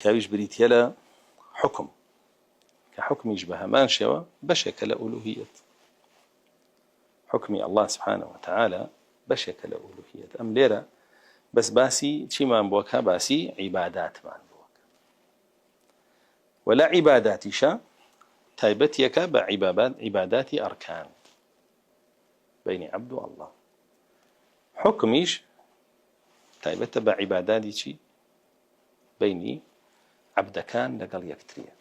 كاويش بريتيلا حكم كحكم يشبه ما شوى بشكل ألوهية حكمي الله سبحانه وتعالى بشكل ألوهية أم ليرة بس باسي شي ما بوكها باسي عبادات ما بوك ولا عباداتيشا تايبتيك بعبادات أركان بين عبد والله حكميش تايبت بعباداتي شي بيني عبد كان لقل يكتريه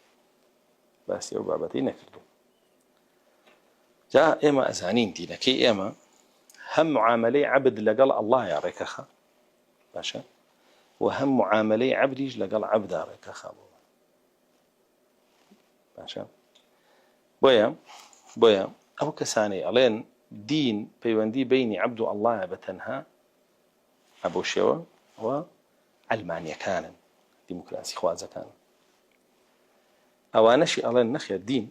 باسي وبابتي نكردو جاء إما أزانين دينا كي إما هم معاملي عبد لقل الله يا ريكخا باشا وهم معاملي عبديش لقل عبد يا ريكخا باشا بويا أو كساني ألين دين بيوندي بيني عبد الله بتنها أبو شوا وعلمانيا كان ديمقراطي خوازة كان أوانشي ألين نخي الدين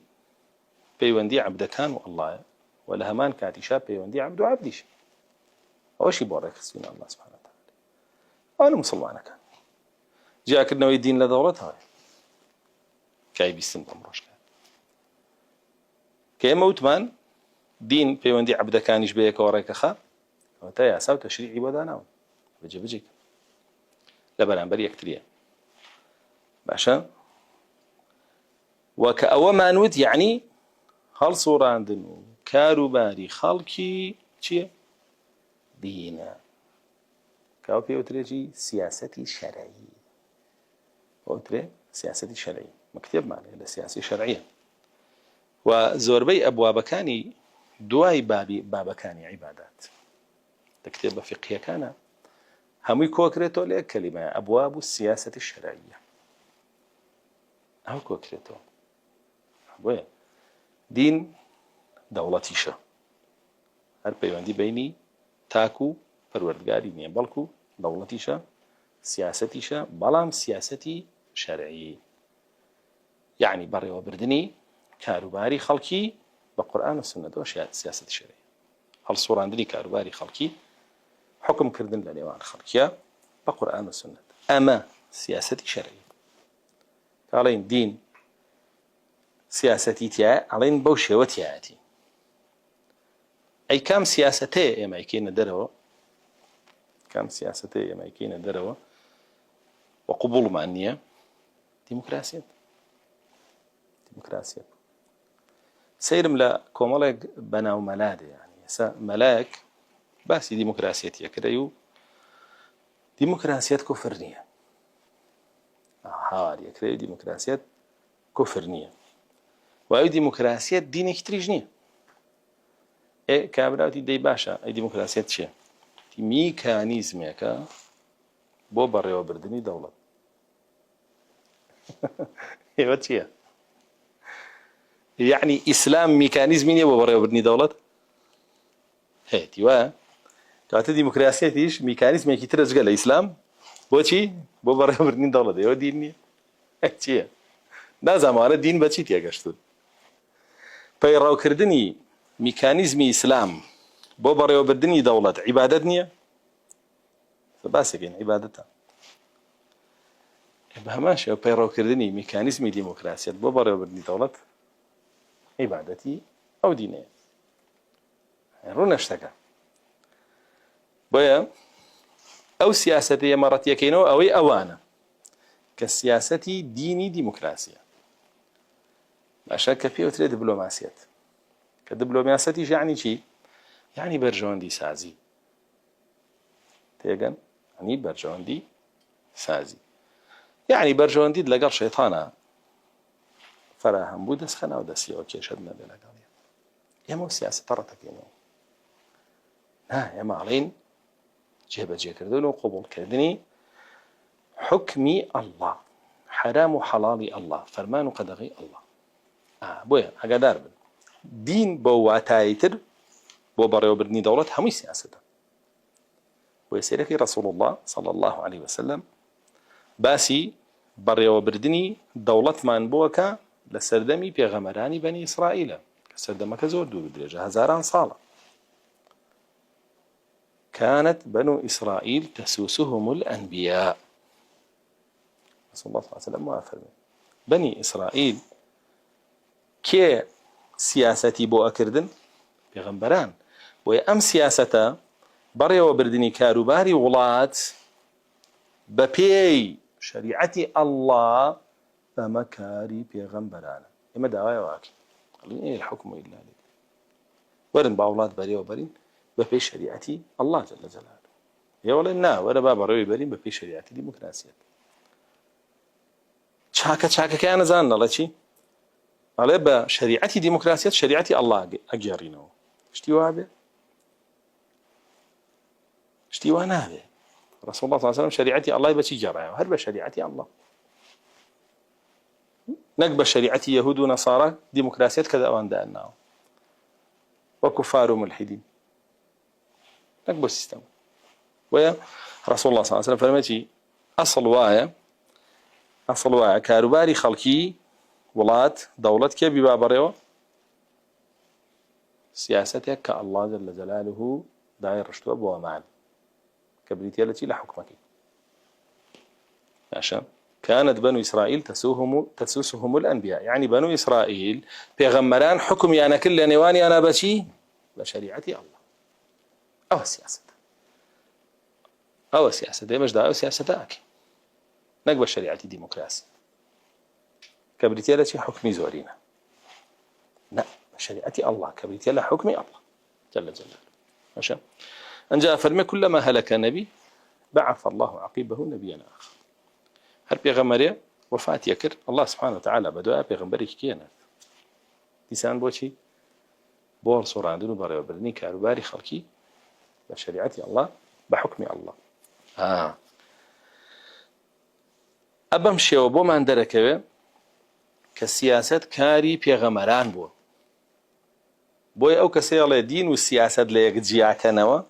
بيوندي عبد كان والله ولا همان كاتشاب بيوندي عبد عبديش أوشي بورك سبحان الله سبحانه وتعالى أنا مسلمان كان جاء كنا الدين لدولتها كاي بيستن بمرش كان كي موتمان دين بيوندي عبد كان يشبيك وريك خا وتايا ساو تشريعي بدانا بيجيك لبنان بري يكتريا باشا وكأوما نود يعني هل صوران دنو كاروباري خلقي چيه دينا كاو بيوتريجي سياستي شرعي وتري سياستي شرعي مكتب معنى لسياسة شرعية وزوربي أبواب كاني دواي باب كاني عبادات تكتب فقهية كان همي كوكريتو لك كلمة أبواب السياسة الشرعية أو كوكريتو أبويا دين دولتيشة هر بيواندي بيني تاكو پروردگاری نیه بلکو دولتیشا سیاستیشا بلام سیاستی شرعی يعني بري وبردني كاروباري خلقي بقرآن والسنة دوش سياسة شرعية هل صورة عندني كاروباري خلقي حكم كردن لنيوان خلقيا بقرآن والسنة أما سياسة شرعية علين دين سياستي تيا علين بوشي وتياتي أي كام سياستي ما يكين دروا كام سياستي ما يكين دروا وقبول معنية ديمقراطية سيرم لا كومالك بناو ملاده يعني ملاك بس ديمقراطية يكريو ديمقراطية كفرنية يكريو ديمقراطية كفرنية وأي ديمقراطية دين كتريجنية إيه كابراوتي دي باشا أي ديمقراطية شيء ميكانيزميكا بو بري وبردني دولة ايوه تشيا يعني اسلام ميكانيزم ني بو بري وبردني دولة هاتي وا كانت ديمقراطية تيش ميكانيزم كي ترجع الاسلام بوشي بو بري وبردني دولة ديو ديني تشيا دا زمانه دين بچي تياگشتو بيراو كردني ميكانيزم اسلام بو بري وبردني دولة عبادتني فباسكين عبادتها بهماش بيراو كردني ميكانيزم ديمقراطية بو بري وبردني دولة عبادتي أو دينية رونا اشتكى بيا أو سياسة مرات يكينو أو أوانا كسياسة ديني ديمقراطية أشاك فيه وتري دبلوماسيات كدبلوماسيات يعني شيء يعني برجوندي سازي تيجان يعني برجوندي سازي يعني برجوندي لقر شيطانا فراهم بودس خنا ودسي اوكي شدنا بلا قضيه يا مو سياسه طرتك يا ما علين جيبه كردلو قبول كردني حكمي الله حرام وحلالي الله فرمان قدغي الله بويا هقدار دين بواتايتر بو بريو بردني دولت همي سياسه ويسيرك رسول الله صلى الله عليه وسلم باسي بريو بردني دولت من بوكا لسردمي بيغمراني بني إسرائيل كسردمك زور دو بدرجة هزاران صالة كانت بنو إسرائيل تسوسهم الأنبياء رسول الله صلى الله عليه وسلم وافرمي بني إسرائيل كي سياستي بو أكردن بيغمبران وأم سياسة بري وبردني كاروباري ولات ببي شريعتي الله فمكاري بيغمبران إما دعوايا واكي قالوا إيه الحكم إلا لله ورن باولاد بري وبرين ببي شريعتي الله جل جلاله يا ولا ولا بابا روي برين ببي شريعتي ديمقراطية شاكا كان زان الله شي على بشريعتي ديمقراطية شريعتي الله أجارينه اشتي وابه اشتي وانا رسول الله صلى الله عليه وسلم شريعتي الله يبشي جرى هل بشريعتي الله نقبل شريعتي يهود ونصارى ديمقراطية كذا وان دأناه وكفار ملحدين نقبل السيستم ويا رسول الله صلى الله عليه وسلم فرمتي أصل وايا كاروباري خلقي ولات دولت كي ببابريو سياستك كالله جل جلاله داير رشتو أبوه معنا كبريتيا التي لا حكمك عشان كانت بنو إسرائيل تسوسهم الأنبياء يعني بنو إسرائيل بيغمران حكمي أنا كل نواني أنا بشي بشريعتي الله أو سياسة دي مش دا أو سياسة أكي نقبل شريعتي ديمقراطية كبريتيا التي حكمي زورينا لا شريعتي الله كبريتيا لا حكمي الله جل جلاله عشان أن جاء فرمي كلما هلك نبي بعث الله عقيبه نبيا آخر هل بيغمري وفاة يكر الله سبحانه وتعالى بدأ بيغمبري كيانا ديسان بوشي بور صوراندون بري وبرني كاروباري خلقي بشريعتي الله بحكم الله أبمشي وبو ما اندركه كسياسة كاري بيغمران بوي أو كسيالة دين والسياسة ليك جياكنوا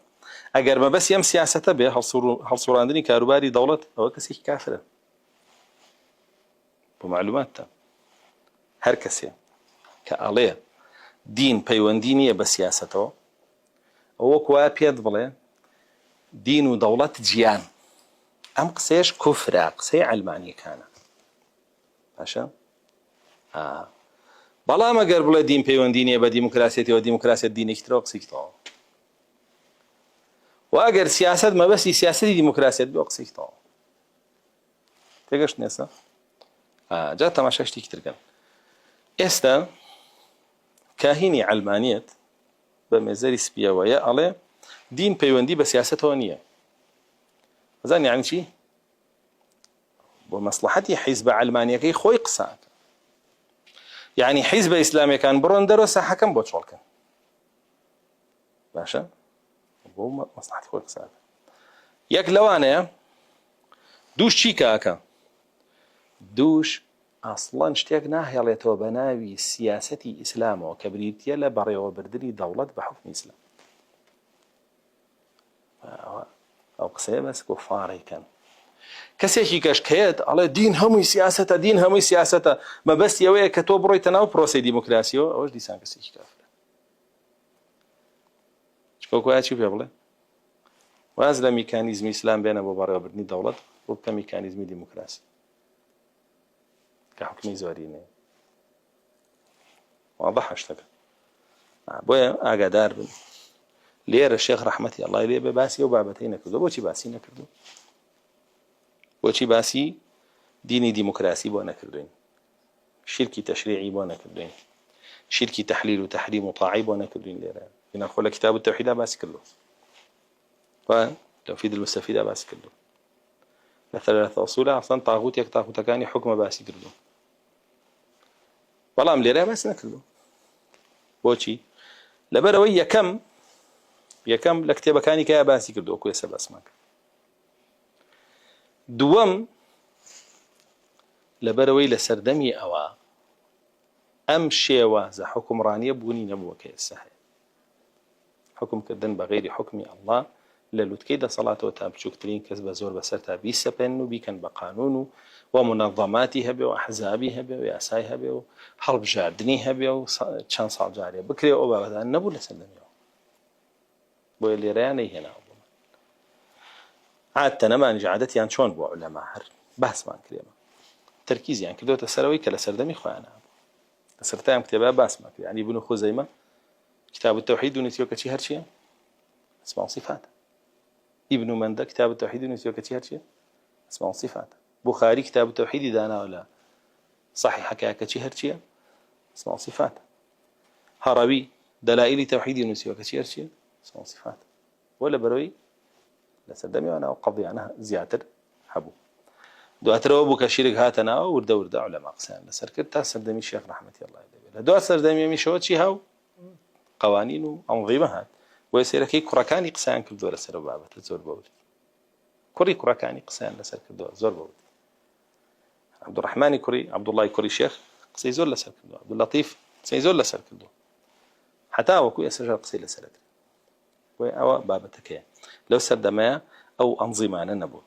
أجر ما بس يم سياسة به هل صوراندني كاروباري دولة أو كسي كافرة بمعلومات هر كسي كآلية دين بيوندينية بسياسته أو كوا بيد بله دين ودولة جيان أم قسيش كفر قسي علمانية كان عشان بلا ما قرب له دين بيوندينية بديمقراطية وديمقراطية دين اكتراق سيكتو وأجر سياسة ما بس سياسة ديمقراطية بيقصيكتو تيجش نسا جات تماشا شتي كتير كان استا كاهني علمانية بمزاري سبيا ويا على دين بيوندي بسياسة هونية زين يعني شيء بمصلحتي حزب علمانية كي خوي قصاك يعني حزب إسلامي كان برندر وسحكم بوتشول كان باشا بو مصلحتي خوي قصاك ياك لو أنا دوش شي كاكا دوش أصلاً اشتياق ناهي على توبناوي سياستي إسلام وكبريتيا لبري وبردني دولة بحكم إسلام أو قصير بس كفاري كان كسيشي كشكيت على دين همي سياسة ما بس يوي كتوب روي تناو بروسي ديمقراسيو أوش دي سان كسيشي كافر شكو كوات شوف يبلا وازلا ميكانيزم إسلام بين أبو بري وبردني دولة وبتا ميكانيزم ديمقراسي كحكمي زوريني واضح اشتغل بويا اقدار لير الشيخ رحمتي الله عليه باسي وبابتين كذو بوشي باسي نكردو بوشي باسي ديني ديمقراسي بو نكردين شركي تشريعي بو نكردين شركي تحليل وتحريم وطاعي بو نكردين لير هنا نقول كتاب التوحيد باسي كله وتوفيد المستفيد باسي كله ثلاثة أصول أصلا طاغوت يك طاغوت كاني حكم باسي كردو والله مليرة بس نكردو بوشي لبروي يكم لكتاب كاني كيا باسي كردو أكو يسب أسماك دوام لبروي لسردمي أوا أم شيوا ذا حكم رانية بوني نبوة كيسحي حكم كردن بغير حكم الله للوت كيدا صلاة وتابشوك ترين كذب زور بسرتها بيسبن وبيكن بقانون ومنظماتها وأحزابها وياسايها وحرب جاردنيها وشان صار جارية بكري أوبا بدأ النبو لسلم يوم بويلي رياني هنا عادتنا ما نجي عادتي عن شون بو علماء هر بحث ما كريما تركيز يعني كدوة السروي كلا سردمي خوانا سرتام كتابة باسمك يعني ابن خزيمة كتاب التوحيد ونسيوك شي هرشي اسمع صفات ابن مندى كتاب التوحيد ونسيوك شي هرشي اسمع صفات بخاري كتاب التوحيد دانا ولا صحيح حكاك شي هرشي اسمع صفات هربي دلائل توحيد ونسيوك شي هرشي اسمع صفات ولا بروي لا سردمي وانا قضي عنها زياتر حبو دواتر ابو كشيرك هاتنا ورده علماء قسان لسركت سردمي الشيخ رحمه الله عليه دو سردمي مشوت شي هاو قوانين وانظمه هات ويسيركي كركاني قسان كل دور سر بابت زور بود كركاني قسان لسر كل زور بود عبد الرحمن كري عبد الله كري شيخ قسي زور لسر كل عبد اللطيف قسي زور لسر كل حتى وكو يسجل قسي لسر او بابتك لو سردما او انظمه انا نبو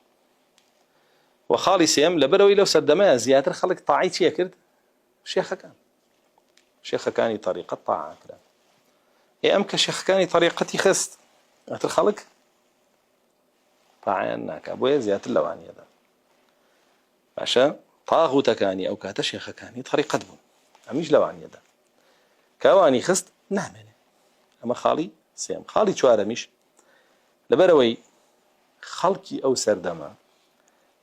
وخالي سيم لبروي لو سدما زيادة خلق طاعي شي كرد شيخ كان طريقة طاعة كده يا أمك شيخ كان طريقتي خست الخلق طاعة أنك أبويا زيادة اللواني هذا عشان طاغوت كاني أو كات شيخ كاني طريقة بون أميش لواني هذا كواني خست نعمل أما خالي سيم خالي شوارع مش لبروي خلقي أو سردما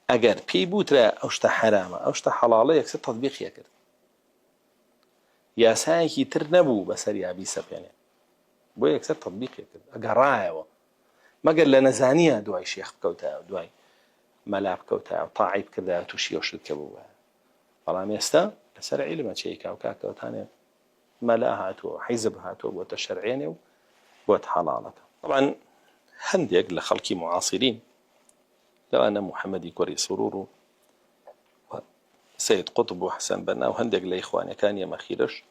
اگر پی بوتره اوشتا حرامه اوشتا حلاله یکسر تطبیق یکرد یاسایی کی تر نبو بسر یابی سبیانه بو یکسر تطبیق یکرد اگر رایو ما قال لنا زانيه دواي شيخ بكوتا دواي ملعب كوتا طاعب كذا توشي وشرك بوها طالما يستا لسر علم شيكا وكاكا وثاني ملاهات وحزبهات وتشرعين وتحلالته طبعا هنديك لخلقي معاصرين لو أنا محمد كوري سرور سيد قطب وحسن بنا وهندق لإخواني كان يا مخيرش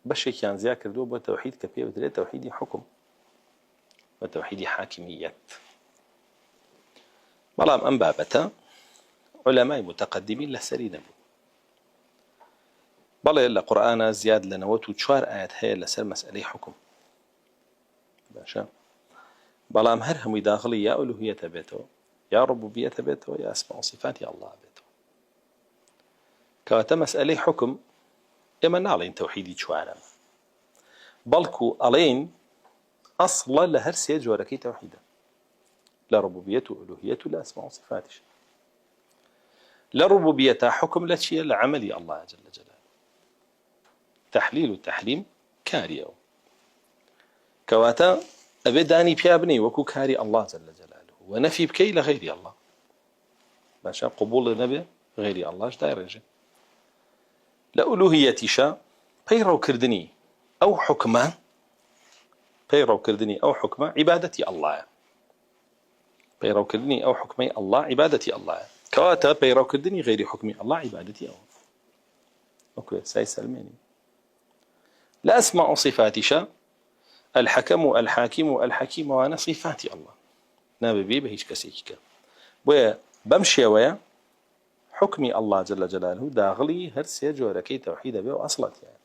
بشي كان ذاكر دوب توحيد كبير بدري توحيدي حكم وتوحيدي حاكمية بلام أنبابتا علماء متقدمين لسرين بو بلا إلا قرآن زياد لنوت وشوار آيات هي لسر مسألة حكم باشا بلام هرهم داخلي يا ألوهية بيته يا ربوبية بيته يا أسماء وصفات يا الله بيته كواتا مسألة حكم يمن علين توحيدي شوارا بلكو علين أصلا لهرسي جواركي توحيدا لا ربوبية وألوهية لا أسماء وصفاتش لا ربوبية حكم لا شيء لعملي الله جل جلاله تحليل وتحريم كاريو كواتا أبداني بيابني وكو كاري الله جل جلاله ونفي بكي لغير الله باشا قبول النبي غير الله ايش داير رجل لألوهية شاء بيرو كردني أو حكمة بيرو كردني أو حكمة عبادتي الله بيرو كردني أو حكمي الله عبادتي الله كواتا بيرو كردني غير حكمي الله عبادتي الله أوكي ساي سلميني لا أسمع صفات شاء الحكم الحاكم الحكيم وأنا صفاتي الله نابي بهيج كسيكا ويا بمشي ويا حكمي الله جل جلاله داغلي هرسي جوركي توحيد به أصلت يعني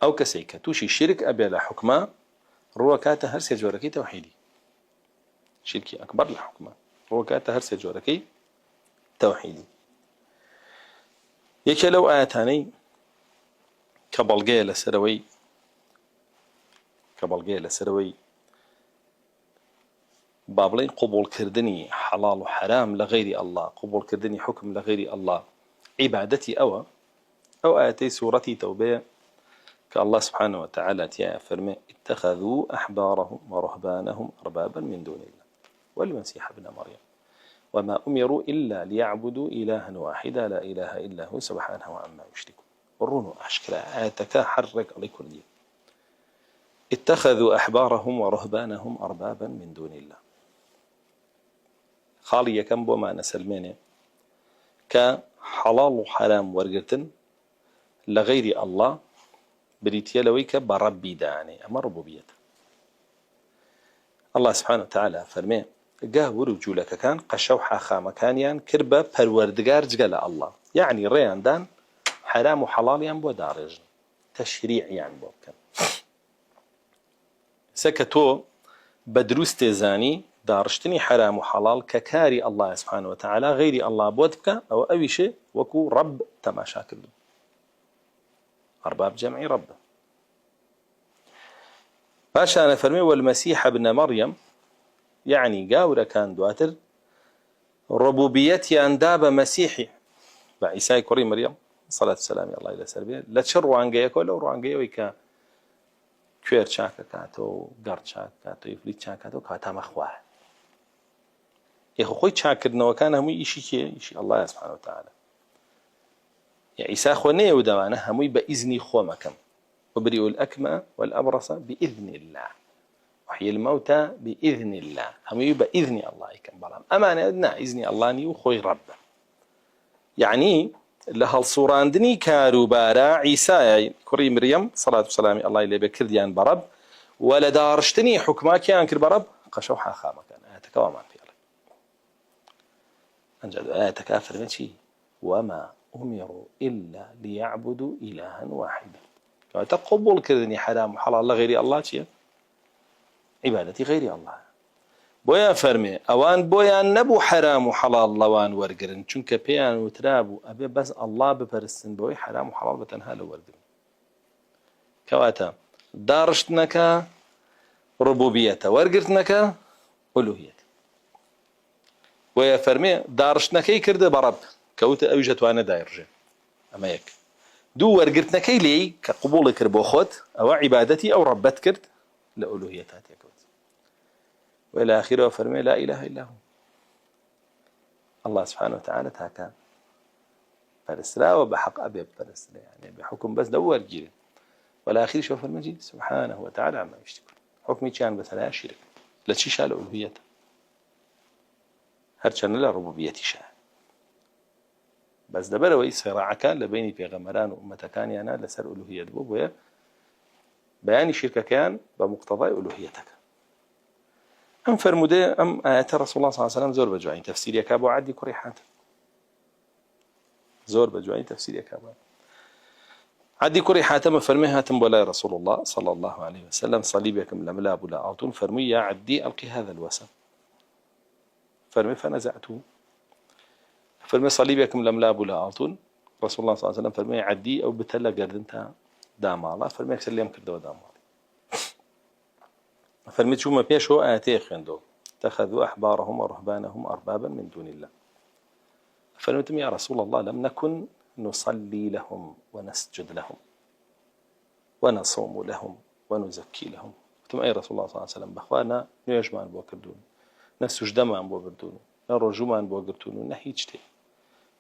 أو كسيكا توشي شرك أبي لا حكمة روكاته هرسي جوركي توحيدي شركي أكبر لحكمة روكاته هرسي جوركي توحيدي يكي لو آياتاني كبلغي لسروي بابلين قبول كردني حلال وحرام لغير الله قبول كردني حكم لغير الله عبادتي أو آياتي سورتي توبة كالله سبحانه وتعالى تيا فرمي اتخذوا أحبارهم ورهبانهم أربابا من دون الله والمسيح ابن مريم وما أمروا إلا ليعبدوا إلها واحدا لا إله إلا هو سبحانه وعما يشركون ورونوا أشكال آياتك حرك عليكم دي اتخذوا أحبارهم ورهبانهم أربابا من دون الله خالي كم بوما نسلمينه كحلال وحرام ورقتن لغير الله بريتيا لويك بربي داني أما ربوبيته الله سبحانه وتعالى فرمي قاور وجولك كان قشوحا خامكانيان كربة پروردگار جل الله يعني ريان دان حرام وحلال ينبو دارج تشريع ينبو كان سكتو بدروس تزاني دارشتني حرام وحلال ككاري الله سبحانه وتعالى غير الله بودك أو أي شيء وكو رب تماشا كردو أرباب جمعي رب باشا أنا فرمي والمسيح ابن مريم يعني قاورة كان دواتر ربوبيتي أنداب مسيحي بعيسى كوري مريم صلاة والسلام الله إلى سربيه لا تشر روانجيه كله روانجيه ويكا كوير شاكا كاتو قرد شاكا كاتو يفليت شاكا كاتو كاتا مخواه يخو خوي شاكرنا وكان همي إشي الله سبحانه وتعالى يا عيسى خوني ودوانا همي بإذن خو مكم وبرئ الأكمى والأبرص بإذن الله وحي الموتى بإذن الله همي بإذن الله كم بلام أما أنا إذن الله ني وخوي رب يعني لها الصوراندني كاروبارا عيسى كوري مريم صلاة والسلام الله إليه بكرديان برب ولا دارشتني حكماك يا أنكر برب قشو حاخامك أنا أتكوى في الله أنجد آياتك كافر من شيء وما أمروا إلا ليعبدوا إلها واحدا تقبل كردني حرام وحلال لغير الله شيء عبادتي غير الله بويا فرمي اوان بويا نبو حرام وحلال لوان ورقرن چونك بيان وترابو ابي بس الله بپرستن بوي حرام وحلال بتنها لو ورقرن كواتا دارشتنك ربوبيته ورقرتنك الوهيته بويا فرمي دارشتنكي كرد برب كوت اوجت وانا دايرجه اما يك دو ورقرتنكي لي كقبول كربو خوت او عبادتي او ربت كرد لالوهيتات يكوت وإلى آخره فرمي لا إله إلا هو الله سبحانه وتعالى تاكا فرسلا وبحق أبي فرسلا يعني بحكم بس دور جيل ولا آخر شوف المجيد سبحانه وتعالى عما يشتكون حكمي كان بس لا شرك لا شيء شال ألوهيته هرشان لا ربوبيتي شاء بس دبر ويصراع كان لبيني في غمران وأمة كان أنا لسر ألوهية بوبويا بيان شركة كان بمقتضى ألوهيتك أم فرموده أم آيات رسول الله صلى الله عليه وسلم زور بجوعين تفسير يكابو عدي كريحات زور بجوعين تفسير يكابو عدي كريحات ما فرميها تنبولا رسول الله صلى الله عليه وسلم صليبكم لملاب لا أعطون فرمي يا عدي ألقي هذا الوسم فرمي فنزعته فرمي صليبكم لملاب لا أعطون رسول الله صلى الله عليه وسلم فرمي عدي أو بتلا قردنتها دام الله فرمي أكسر ليم كردو دام الله فرميت شو ما بيشو آتي خندو اتخذوا أحبارهم ورهبانهم أربابا من دون الله فرميت يا رسول الله لم نكن نصلي لهم ونسجد لهم ونصوم لهم ونزكي لهم ثم أي رسول الله صلى الله عليه وسلم بأخوانا نيجمان بوكردون نسجد ما بوكردون نرجومان بوكردون نحيجتي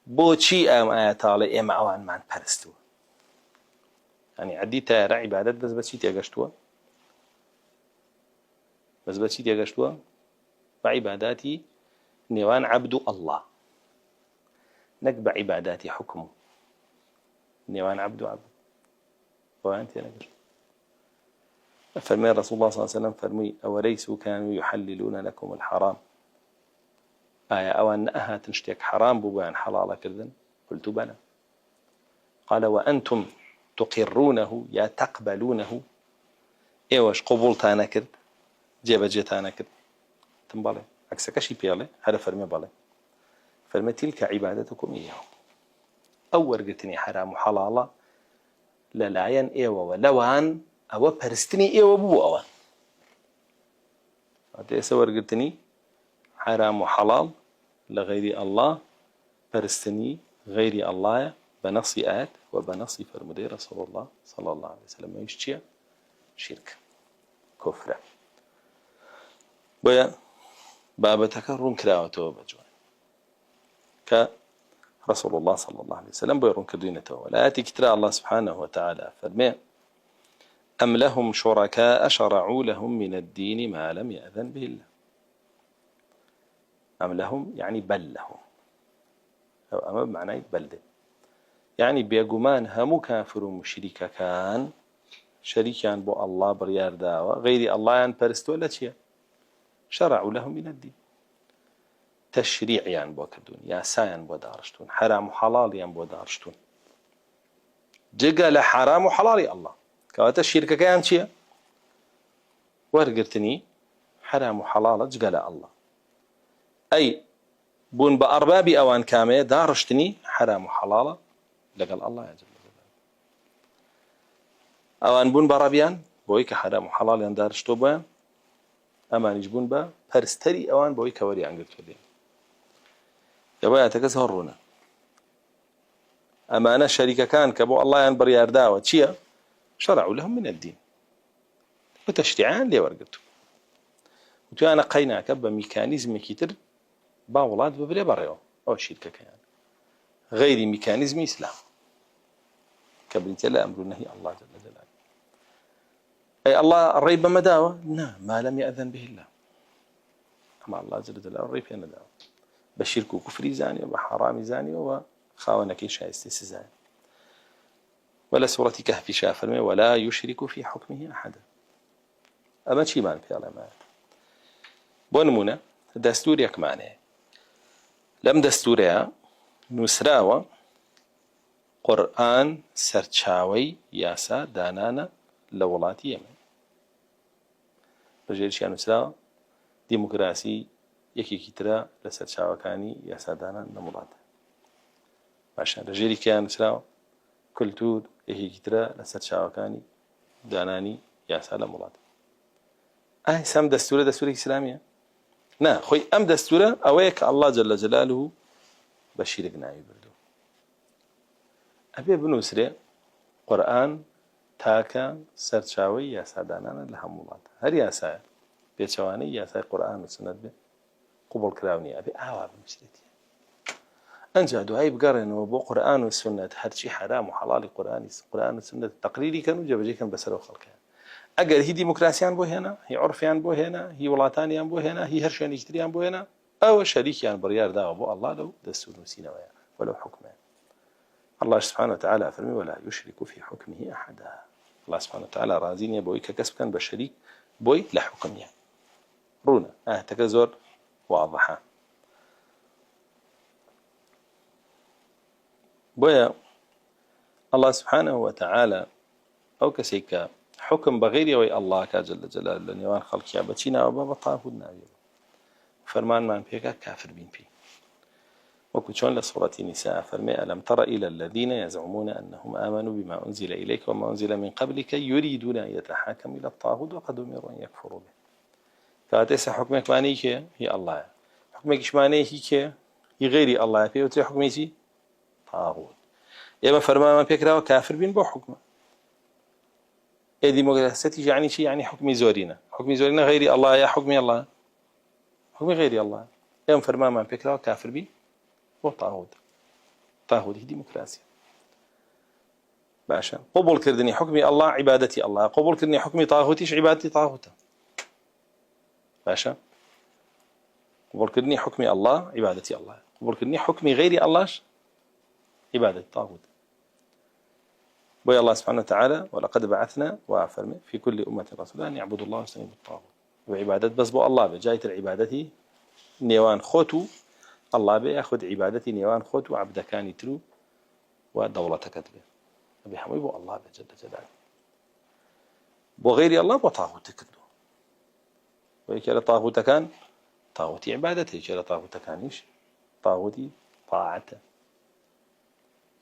بوشي أم آيات على إما عوان معن برستو يعني عديت رعي عبادات بس تيجاشتوا بس تيجاشتوا وعباداتي نيوان عبد الله نقبع عباداتي حكمه نيوان عبد وأنت نقش فرمي رسول الله صلى الله عليه وسلم فرمي أوليسوا كانوا يحللون لكم الحرام آية أو أنها تنشتك حرام بوان حلال كذن قلت بلى قال وأنتم تقرونه يا تقبلونه إيوش قبولتانا كذ جيبا جيتانا كذ تنبالي عكسك شي بيالي هذا فرمي بالي فرمي تلك عبادتكم إياهم أول قلتني حرام وحلال للاين إيوه ولوان أو برستني إيوه بو أوان هذا سوار قلتني حرام وحلال لغير الله برستني غير الله بنص آيات وبنص فرمودي رسول الله صلى الله عليه وسلم ما يشتيا شرك كفر ويا باب تكرم كراوته بجوان كرسول الله صلى الله عليه وسلم بيرون كدينته ولا تكترى الله سبحانه وتعالى فرمي أم لهم شركاء شرعوا لهم من الدين ما لم يأذن به الله أم لهم يعني بل لهم أو أم بمعنى بلده يعني بيقومان همو كافر ومشركة كان شريكان بو الله بريار داوة غير الله ين برستو لا شيء شرعوا لهم من الدين تشريع ين بو كردون ياساين بو دارشتون حرام وحلال ين بو دارشتون جيجا لحرام وحلال الله كواتا الشركة كان شيء ورقرتني حرام وحلال جيجا الله أي بون بأرباب أوان كامية دارشتني حرام وحلالة لقال الله جل جلاله. أوان بون برابيان بويك حرام وحلال يعني دارشتو بوان أمان يجبون با برستري أوان بويك وري عن قلت لي يبقى تكسهرونا. أما أنا الشركة كان كبو الله ينبر يارداوة تشيا شرعوا لهم من الدين وتشريعان لي ورقته وتو أنا قينا كبا ميكانيزم كتير باولاد ببري بريو أو الشركة كان غير ميكانيزم إسلام كبريت لا أمر النهي الله جل جلاله. أي الله الريب مداوة نعم ما لم يأذن به الله. أما الله جل جلاله الريب نداوة بشرك وكفر زاني وحرام زاني وخاونك شايست زاني. ولا سورة كهف شافر ولا يشرك في حكمه أحدا. أما شي مان في الله ما بونمونا دستور يك معناه لم دستورها نسراوة قرآن سرچاوي ياسا دانانا لولاتي يمن بجير شيء نسراوة ديمقراسي يكي كترا لسرچاوكاني ياسا دانانا لولات باشا رجيري كيان نسراوة كلتور يكي كترا لسرچاوكاني داناني ياسا لولات سام دستوري إسلامية نا خوي أم دستورة أويك الله جل جلاله بشيرك نايب بردو أبي بنوسري قرآن تاكا سرچاوي يا سادانانا لهمولات هر ياسا بيتشواني ياسا قرآن وسنة بي قبول كراوني أبي بمسيرتي أنجا دعاي بقرن وبو قرآن والسنة هرشي حرام وحلال قرآن والسنة تقريري كانوا جبجي كان بسرو خلقها أجر هي ديمقراطيان بو هنا هي عرفيان بو هنا هي ولاتانيان بو هنا هي هرشان يشتريان بو هنا أو شريكيان بريار دا بو الله لو دستور نسينا ويا ولو حكمان الله سبحانه وتعالى فرمي ولا يشرك في حكمه أحدا. الله سبحانه وتعالى رازين يبوي ككسب كان بشريك بوي لحكم يعني رونا تكزور واضحة بويا الله سبحانه وتعالى أو كسيكا حكم بغير وي الله كجل جلاله لنيوان خلق يا بتشينا وبابا طاهود ناوي فرمان من فيك كافر بين فيه وكتشون لسورة النساء فرمي ألم تر إلى الذين يزعمون أنهم آمنوا بما أنزل إليك وما أنزل من قبلك يريدون أن يتحاكموا إلى الطاغوت وقد أمروا أن يكفروا به. فأتيس حكمك معنيه هي الله حكمك إيش معنيه هي غير الله فيه وتري حكمي طاغوت يا ما فرمان من فيك كافر بين بو حكمه ديمقراطية يعني شيء يعني حكم زورينا غير الله يا حكمي الله حكمي غير الله يوم فرمان من فكرة كافر بي وطاغوت هي ديمقراطية باشا قبول كردني حكمي الله عبادتي الله قبول كردني حكمي طاغوتيش عبادتي طاغوته باشا قبول كردني حكمي الله عبادتي الله قبول كردني حكمي غير الله عبادتي طاغوت. بوي الله سبحانه وتعالى ولقد بعثنا وافرمي في كل أمة رسولا أن يعبدوا الله واجتنبوا الطاغوت وعبادة بس بو الله بجاية العبادة نيوان خوتو الله بياخذ عبادتي نيوان خوتو عبدكاني ترو ودولة كتبه أبي حمي بو الله بجل جلاله بو غير الله بو طاغوت كردو ويكال طاغوت كان طاغوتي عبادتي يكال طاغوت كانيش طاغوتي طاعته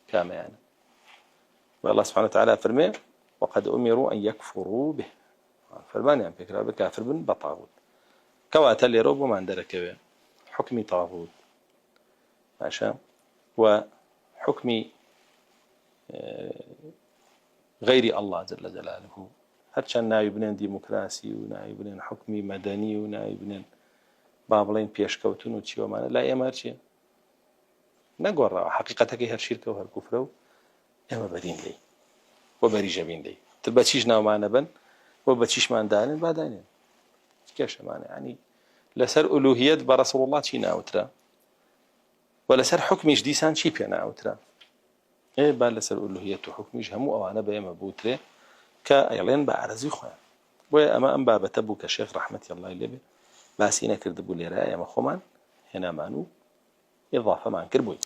كما يعني. والله سبحانه وتعالى فرمي وقد أمروا أن يكفروا به فرمان يعني فكرة بكافر بن بطاغوت كواتا اللي روبو ما عندنا كبير حكمي طاغوت ماشا وحكمي غير الله جل جلاله هرشان نايبنين ديمقراسي ونايبنين حكمي مدني ونايبنين بابلين بيشكوتون وتشيو معنا لا يمارشي نقول حقيقتك هالشركة وهالكفر إما بدين لي وبريجة بين لي تبتشيش ناو معنا بن وبتشيش ما عندنا بعدين كيش معنا يعني لسر ألوهية برسول الله شيء ناوترا ولا سر حكمش دي سان شيء بينا ناوترا إيه بالسر ألوهية وحكمش هم أو أنا بيا مبوتري كأيلين بعرزي خوان وأما أم باب تبو كشيخ رحمة الله اللي بي باسينا كردبوا لي رأي ما خمان هنا مانو إضافة مع كربوي